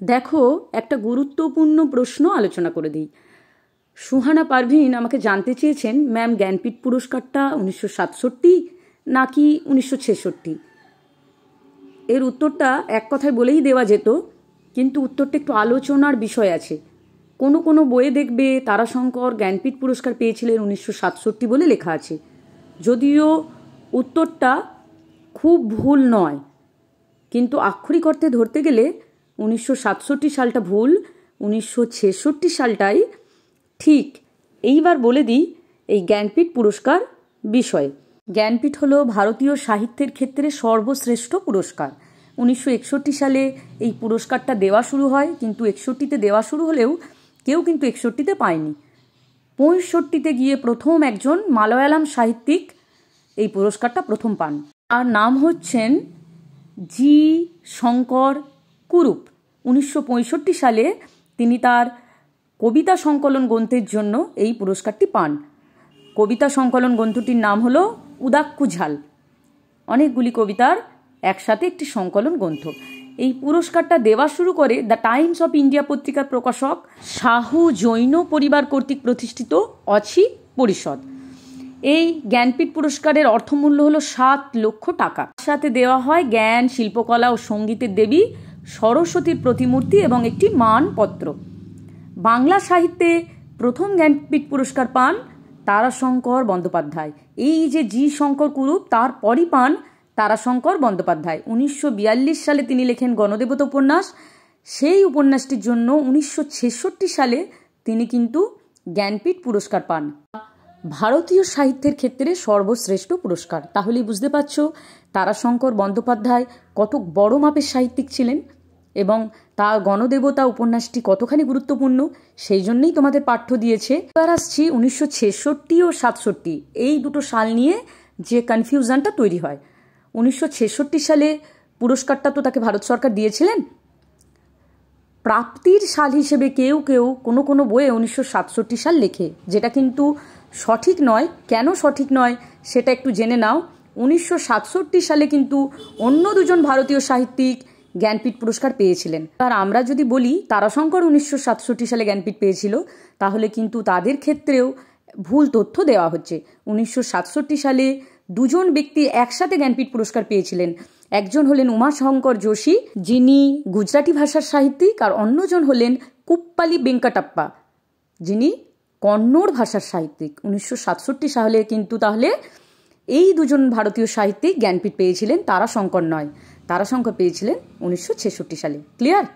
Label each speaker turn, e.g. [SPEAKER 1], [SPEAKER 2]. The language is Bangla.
[SPEAKER 1] দেখো, একটা গুরুত্বপূর্ণ প্রশ্ন আলোচনা করে দিই। সুহানা পারভিন আমাকে জানতে চেয়েছেন, ম্যাম জ্ঞানপীঠ পুরস্কারটা 1967 নাকি 1966? এর উত্তরটা এক কথায় বলেই দেওয়া যেত, কিন্তু উত্তরটা একটু আলোচনার বিষয় আছে। কোনো কোনো বইয়ে দেখবে তারাশঙ্কর জ্ঞানপীঠ পুরস্কার পেয়েছিলেন 1967 বলে লেখা আছে, যদিও উত্তরটা খুব ভুল নয়। কিন্তু আক্ষরিক অর্থে ধরতে গেলে 1967 সালটা ভুল, 1966 সালটাই ঠিক। এইবার বলে দিই এই জ্ঞানপীঠ পুরস্কার বিষয়ে। জ্ঞানপীঠ হলো ভারতীয় সাহিত্যের ক্ষেত্রে সর্বশ্রেষ্ঠ পুরস্কার। 1961 সালে এই পুরস্কারটা দেওয়া শুরু হয়, কিন্তু 61-তে দেওয়া শুরু হলেও কেউ কিন্তু 61-তে পায়নি। 65-তে গিয়ে প্রথম একজন মালয়ালাম সাহিত্যিক এই পুরস্কারটা প্রথম পান। আর নাম হচ্ছেন জি শঙ্কর কুরুপ। 1965 সালে তিনি তার কবিতা সংকলন গ্রন্থের জন্য এই পুরস্কারটি পান। কবিতা সংকলন গ্রন্থটির নাম হলো উদাক্কু ঝাল, অনেকগুলি কবিতার একসাথে একটি সংকলন গ্রন্থ। এই পুরস্কারটা দেওয়া শুরু করে দ্য টাইমস অফ ইন্ডিয়া পত্রিকার প্রকাশক শাহু জৈন পরিবার কর্তৃক প্রতিষ্ঠিত অছি পরিষদ। এই জ্ঞানপীঠ পুরস্কারের অর্থমূল্য হলো 7 লক্ষ টাকা। সাথে দেওয়া হয় জ্ঞান, শিল্পকলা ও সঙ্গীতের দেবী সরস্বতীর প্রতিমূর্তি এবং একটি মানপত্র। বাংলা সাহিত্যে প্রথম জ্ঞানপীঠ পুরস্কার পান তারাশঙ্কর বন্দ্যোপাধ্যায়। এই যে জি শঙ্কর কুরুপ, তারপরই পান তারাশঙ্কর বন্দ্যোপাধ্যায়। 1942 সালে তিনি লেখেন গণদেবতা উপন্যাস। সেই উপন্যাসটির জন্য 1966 সালে তিনি কিন্তু জ্ঞানপীঠ পুরস্কার পান। ভারতীয় সাহিত্যের ক্ষেত্রে সর্বশ্রেষ্ঠ পুরস্কার। তাহলেই বুঝতে পারছো তারাশঙ্কর বন্দ্যোপাধ্যায় কত বড় মাপের সাহিত্যিক ছিলেন এবং তার গণদেবতা উপন্যাসটি কতখানি গুরুত্বপূর্ণ। সেই জন্যই তোমাদের পাঠ্য দিয়েছে। এবার আসছি 1966 ও 67, এই দুটো সাল নিয়ে যে কনফিউশনটা তৈরি হয়। 1966 সালে পুরস্কারটা তো তাকে ভারত সরকার দিয়েছিলেন। প্রাপ্তির সাল হিসেবে কেউ কেউ কোনো কোনো বইয়ে 1967 সাল লেখে, যেটা কিন্তু সঠিক নয়। কেন সঠিক নয় সেটা একটু জেনে নাও। 1967 সালে কিন্তু অন্য দুজন ভারতীয় সাহিত্যিক জ্ঞানপীঠ পুরস্কার পেয়েছিলেন। আর আমরা যদি বলি তারাশঙ্কর 1967 সালে জ্ঞানপীঠ পেয়েছিল, তাহলে কিন্তু তাদের ক্ষেত্রেও ভুল তথ্য দেওয়া হচ্ছে। 1967 সালে দুজন ব্যক্তি একসাথে জ্ঞানপীঠ পুরস্কার পেয়েছিলেন। একজন হলেন উমাশঙ্কর যোশী, যিনি গুজরাটি ভাষার সাহিত্যিক, আর অন্যজন হলেন কুপ্পালি বেঙ্কটাপ্পা, যিনি কন্নড় ভাষার সাহিত্যিক। 1967 সালে কিন্তু তাহলে এই দুজন ভারতীয় সাহিত্যিক জ্ঞানপীঠ পেয়েছিলেন, তারাশঙ্কর নয়। তারাশঙ্কর পেয়েছিলেন 1966 সালে। ক্লিয়ার?